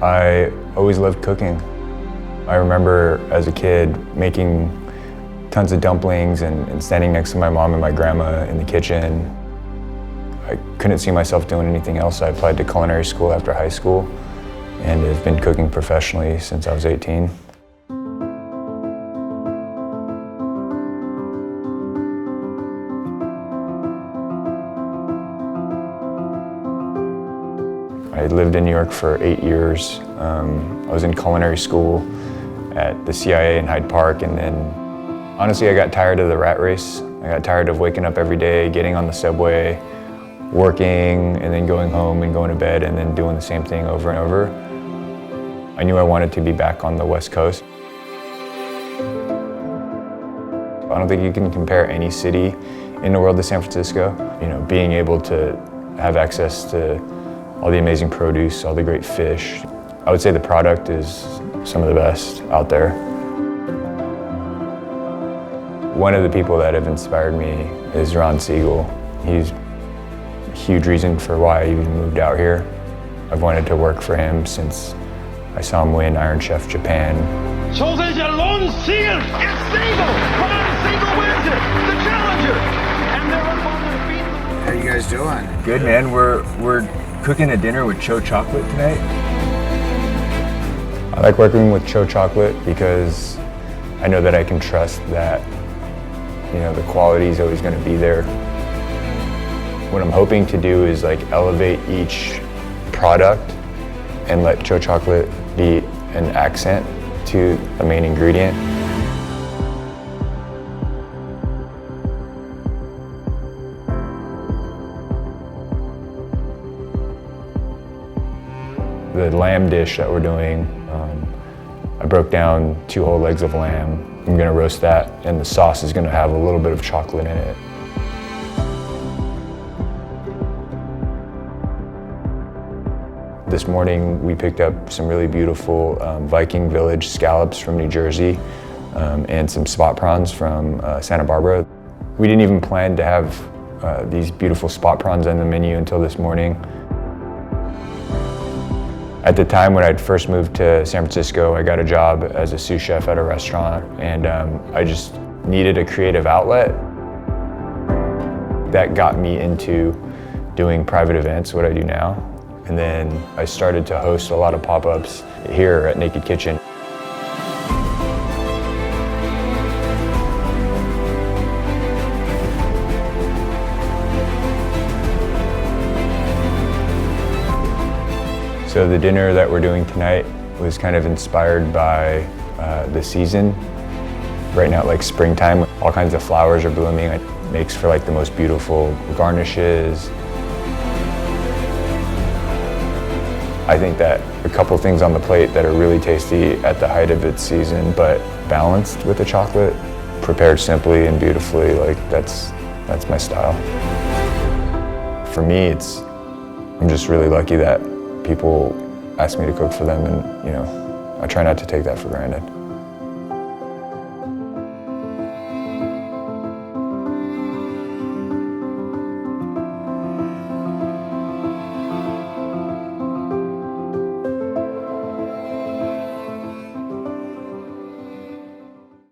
I always loved cooking. I remember as a kid making tons of dumplings and standing next to my mom and my grandma in the kitchen. I couldn't see myself doing anything else. I applied to culinary school after high school and have been cooking professionally since I was 18. I lived in New York for 8 years. I was in culinary school at the CIA in Hyde Park, and then honestly I got tired of the rat race. I got tired of waking up every day, getting on the subway, working, and then going home and going to bed and then doing the same thing over and over. I knew I wanted to be back on the West Coast. I don't think you can compare any city in the world to San Francisco. You know, being able to have access to all the amazing produce, all the great fish. I would say the product is some of the best out there. One of the people that have inspired me is Ron Siegel. He's a huge reason for why I even moved out here. I've wanted to work for him since I saw him win Iron Chef Japan. Chosen Lone Seal is single. Ron Siegel wins it. The challenger. And they're going to beat them. How you guys doing? Good, man. We're cooking a dinner with TCHO Chocolate tonight. I like working with TCHO Chocolate because I know that I can trust that, you know, the quality is always going to be there. What I'm hoping to do is like elevate each product and let TCHO Chocolate be an accent to the main ingredient. The lamb dish that we're doing, I broke down 2 whole legs of lamb. I'm gonna roast that, and the sauce is gonna have a little bit of chocolate in it. This morning we picked up some really beautiful Viking Village scallops from New Jersey and some spot prawns from Santa Barbara. We didn't even plan to have these beautiful spot prawns on the menu until this morning. At the time when I'd first moved to San Francisco, I got a job as a sous chef at a restaurant, and I just needed a creative outlet. That got me into doing private events, what I do now. And then I started to host a lot of pop-ups here at Naked Kitchen. So the dinner that we're doing tonight was kind of inspired by the season. Right now, like springtime, all kinds of flowers are blooming. It makes for like the most beautiful garnishes. I think that a couple things on the plate that are really tasty at the height of its season, but balanced with the chocolate, prepared simply and beautifully, like that's my style. For me, I'm just really lucky that people ask me to cook for them, and you know, I try not to take that for granted.